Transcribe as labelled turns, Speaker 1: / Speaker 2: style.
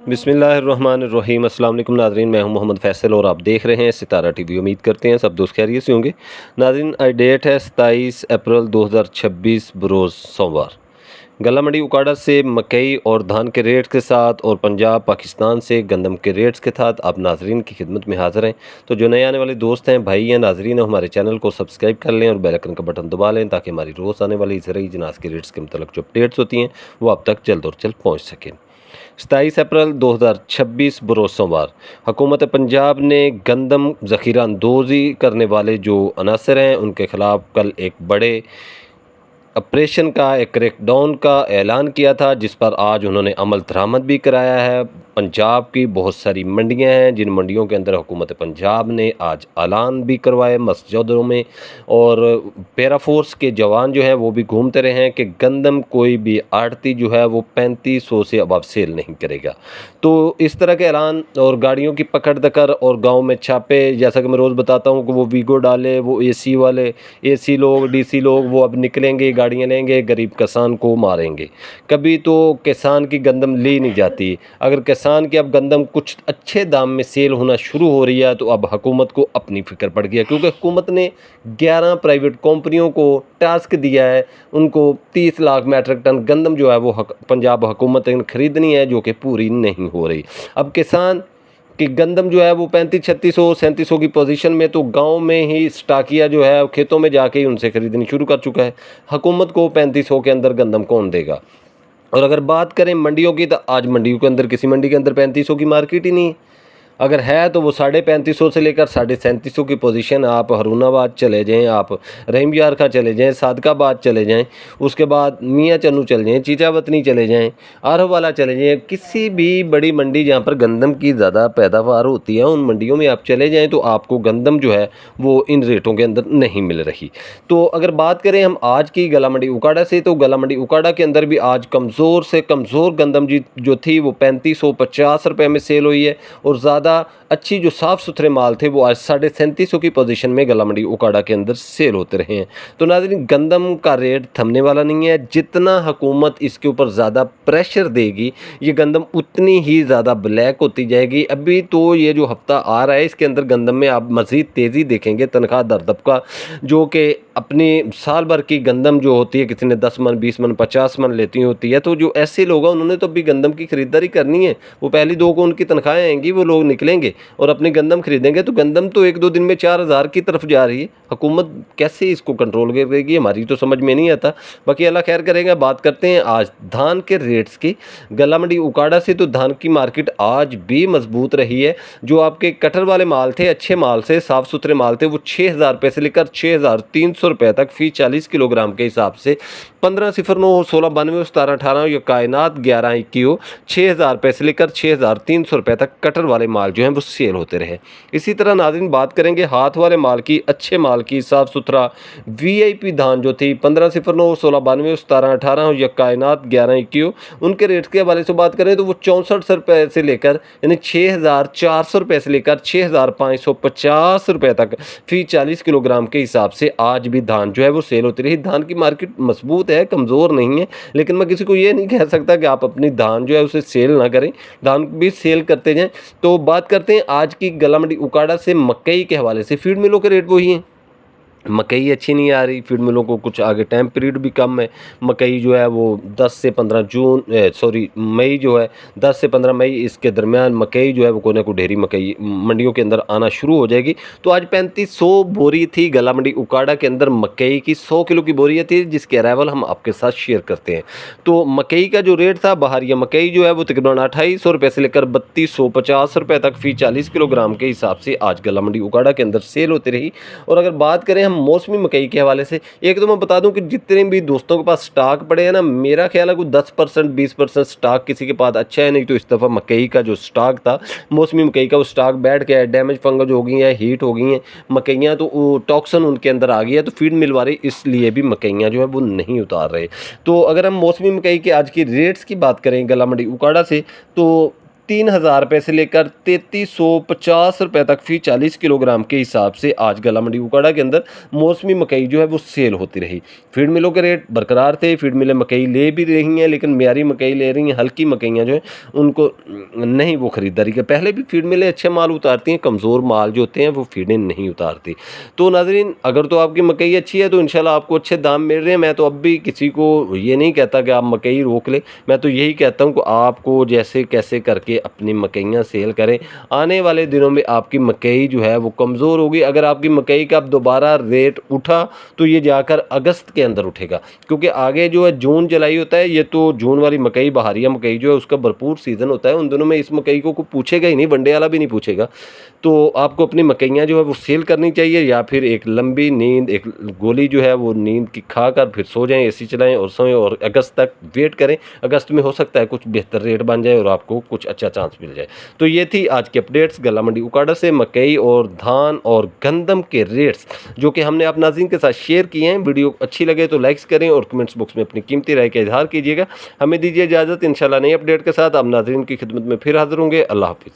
Speaker 1: बिस्मिल्लाहिर्रहमानिर्रहीम। अस्सलाम वालेकुम नाज़रीन, मैं हूं मोहम्मद फ़ैसल और आप देख रहे हैं सितारा टीवी। उम्मीद करते हैं सब दोस्त खैरियत से होंगे। नाज़रीन, आज डेट है 27 अप्रैल 2026 बरोज़ सोमवार। गला मंडी उकाड़ा से मकई और धान के रेट के साथ और पंजाब पाकिस्तान से गंदम के रेट्स के साथ आप नाजरीन की खिदमत में हाज़िर हैं। तो जो नए आने वाले दोस्त हैं, भाई हैं, नाजरीन, हमारे चैनल को सब्सक्राइब कर लें और बेल आइकन का बटन दबा लें ताकि हमारी रोज़ आने वाली ज़रूरी जिनास के रेट्स के मतलब जो अपडेट्स होती हैं वो आप तक जल्द और जल्द पहुँच सकें। 27 अप्रैल 2026 बरोज़ सोमवार हुकूमत पंजाब ने गंदम ज़ख़ीरा अंदोज़ी करने वाले जो अनासर हैं उनके ख़िलाफ़ कल एक बड़े ऑपरेशन का, एक क्रैकडाउन का ऐलान किया था, जिस पर आज उन्होंने अमल दरामद भी कराया है। पंजाब की बहुत सारी मंडियां हैं जिन मंडियों के अंदर हुकूमत पंजाब ने आज ऐलान भी करवाए मस्जिदों में, और पैरा फोर्स के जवान जो हैं वो भी घूमते रहे हैं कि गंदम कोई भी आड़ती जो है वो 3500 से अब सेल नहीं करेगा। तो इस तरह के ऐलान और गाड़ियों की पकड़ दकर और गाँव में छापे, जैसा कि मैं रोज़ बताता हूँ कि वो वीगो डाले, वो एसी वाले, एसी लोग, डीसी लोग, वो अब निकलेंगे, गाड़ियाँ लेंगे, गरीब किसान को मारेंगे। कभी तो किसान की गंदम ली नहीं जाती। अगर किसान की अब गंदम कुछ अच्छे दाम में सेल होना शुरू हो रही है तो अब हुकूमत को अपनी फ़िक्र पड़ गई है, क्योंकि हुकूमत ने 11 प्राइवेट कंपनियों को टास्क दिया है, उनको 30 लाख मैट्रिक टन गंदम जो है वो पंजाब हुकूमत ने खरीदनी है, जो कि पूरी नहीं हो रही। अब किसान कि गंदम जो है वो 3500 3600 की पोजीशन में तो गांव में ही स्टाकिया जो है खेतों में जाके ही उनसे ख़रीदनी शुरू कर चुका है। हुकूमत को 3500 के अंदर गंदम कौन देगा। और अगर बात करें मंडियों की, तो आज मंडियों के अंदर किसी मंडी के अंदर 3500 की मार्केट ही नहीं है। अगर है तो वो 3550 से लेकर 3750 की पोजीशन। आप हरूनाबाद चले जाएं, आप रहीम यार खां चले जाएं, सादकाबाद चले जाएं, उसके बाद मियाँ चन्नू चले जाएं, चीचावतनी चले जाएं, आरवाला चले जाएं, किसी भी बड़ी मंडी जहाँ पर गंदम की ज़्यादा पैदावार होती है उन मंडियों में आप चले जाएँ तो आपको गंदम जो है वो इन रेटों के अंदर नहीं मिल रही। तो अगर बात करें हम आज की गला मंडी उकाड़ा से, तो गला मंडी उकाड़ा के अंदर भी आज कमज़ोर से कमज़ोर गंदम जी जो थी वो 3550 रुपये में सेल हुई है, और ज़्यादा अच्छी जो साफ़ सुथरे माल थे वो आज 3750 की पोजीशन में गला मंडी उकाड़ा के अंदर सेल होते रहे हैं। तो नाज़रीन, गंदम का रेट थमने वाला नहीं है। जितना हुकूमत इसके ऊपर ज़्यादा प्रेशर देगी ये गंदम उतनी ही ज़्यादा ब्लैक होती जाएगी। अभी तो ये जो हफ्ता आ रहा है इसके अंदर गंदम में आप मज़ीद तेज़ी देखेंगे। तनख्वाह दर दबका जो कि अपनी साल भर की गंदम जो होती है, किसी ने 10 मन 20 मन 50 मन लेती होती है, तो जो ऐसे लोग हैं उन्होंने तो अभी गंदम की ख़रीदारी करनी है। वो पहली 2 को उनकी तनख्वाहें आएंगी, वो लोग निकलेंगे और अपनी गंदम खरीदेंगे। तो गंदम तो 1-2 दिन में 4000 की तरफ जा रही है। हुकूमत कैसे इसको कंट्रोल करेगी, हमारी तो समझ में नहीं आता। बाकी अल्लाह खैर करेगा। बात करते हैं आज धान के रेट्स की। गला मंडी उकाड़ा से तो धान की मार्केट आज भी मजबूत रही है। जो आपके कटर वाले माल थे, अच्छे माल से, साफ़ सुथरे माल थे, वो 6000 रुपये से लेकर 6300 रुपये तक फी 40 किलोग्राम के हिसाब से 1509 1692 1718 या कायनात 1121 6000 रुपये से लेकर 6300 रुपये तक कटर वाले माल जो हैं वो सेल होते रहे। इसी तरह नाज़रीन बात करेंगे हाथ वाले माल की, अच्छे माल की, साफ़ सुथरा वीआईपी धान जो थी 1509 1692 1718 या कायनात 1121 उनके रेट के हवाले से बात करें तो वो 64 रुपये से लेकर यानी 6400 रुपये से लेकर 6550 रुपये तक फी 40 किलोग्राम के हिसाब से आज भी धान जो है वो सेल होती रही। धान की मार्केट मजबूत है, कमज़ोर नहीं है, लेकिन मैं किसी को ये नहीं कह सकता कि आप अपनी धान जो है उसे सेल ना करें, धान भी सेल करते जाएं। तो बात करते हैं आज की गला मंडी उकाड़ा से मकई के हवाले से। फीड मिलों के रेट वही हैं, मकई अच्छी नहीं आ रही, फीड मिलों को कुछ आगे टाइम पीरियड भी कम है। मकई जो है वो 10 से 15 मई जो है 10 से 15 मई इसके दरमियान मकई जो है वो कोई ना कोई ढेरी मकई मंडियों के अंदर आना शुरू हो जाएगी। तो आज 3500 बोरी थी गला मंडी उकाड़ा के अंदर मकई की, 100 किलो की बोरियाँ थी, जिसके अराइवल हम आपके साथ शेयर करते हैं। तो मकई का जो रेट था, बहारिया मकई जो है वो तकरीबन 2800 रुपये से लेकर 3250 रुपये तक फी 40 किलोग्राम के हिसाब से आज गला मंडी उकाड़ा के अंदर सेल होती रही। और अगर बात करें हम मौसमी मकई के हवाले से, एक तो मैं बता दूं कि जितने भी दोस्तों के पास स्टॉक पड़े हैं ना, मेरा ख्याल है कोई 10% 20% स्टॉक किसी के पास अच्छा है। नहीं तो इस दफ़ा मकई का जो स्टॉक था, मौसमी मकई का, वो स्टॉक बैठ गया है, डैमेज फंगस हो गई है, हीट हो गई हैं मकइयाँ, तो टॉक्सन उनके अंदर आ गया है। तो फीड मिल वाले इसलिए भी मकइयाँ जो है वो नहीं उतार रहे। तो अगर हम मौसमी मकई के आज की रेट्स की बात करें गला मंडी उकाड़ा से, तो 3000 रुपये से लेकर 3350 रुपये तक फी 40 किलोग्राम के हिसाब से आज गला मंडी उकाड़ा के अंदर मौसमी मकई जो है वो सेल होती रही। फीड मिलों के रेट बरकरार थे, फीड मिलें मकई ले भी रही हैं, लेकिन मियारी मकई ले रही हैं। हल्की मकइयाँ जो है उनको नहीं वो खरीदारी के, पहले भी फीड मिलें अच्छे माल उतारती हैं, कमज़ोर माल जो होते हैं वो फीडें नहीं उतारती। तो नाज़रीन, अगर तो आपकी मकई अच्छी है तो इंशाल्लाह आपको अच्छे दाम मिल रहे हैं। मैं तो अब भी किसी को ये नहीं कहता कि आप मकई रोक लें, मैं तो यही कहता हूँ कि आपको जैसे कैसे करके अपनी मकइयाँ सेल करें। आने वाले दिनों में आपकी मकई जो है वो कमज़ोर होगी। अगर आपकी मकई का अब दोबारा रेट उठा तो ये जाकर अगस्त के अंदर उठेगा, क्योंकि आगे जो है जून जुलाई होता है, ये तो जून वाली मकई बहारिया मकई जो है उसका भरपूर सीज़न होता है। उन दिनों में इस मकई को कोई पूछेगा ही नहीं, वनडे वाला भी नहीं पूछेगा। तो आपको अपनी मकइयाँ जो है वो सेल करनी चाहिए, या फिर एक लंबी नींद, एक गोली जो है वो नींद की खाकर फिर सो जाएं, एसी चलाएं और सोएं और अगस्त तक वेट करें। अगस्त में हो सकता है कुछ बेहतर रेट बन जाए और आपको कुछ अच्छा चांस मिल जाए। तो ये थी आज की अपडेट्स गला मंडी उकाड़ा से मकई और धान और गंदम के रेट्स जो कि हमने आप नाज़रीन के साथ शेयर किए हैं। वीडियो अच्छी लगे तो लाइक्स करें और कमेंट्स बॉक्स में अपनी कीमती राय का इजहार कीजिएगा। हमें दीजिए इजाज़त, इंशाल्लाह नई अपडेट के साथ आप नाज़रीन की खिदमत में फिर हाजिर होंगे। अल्लाह हाफिज़।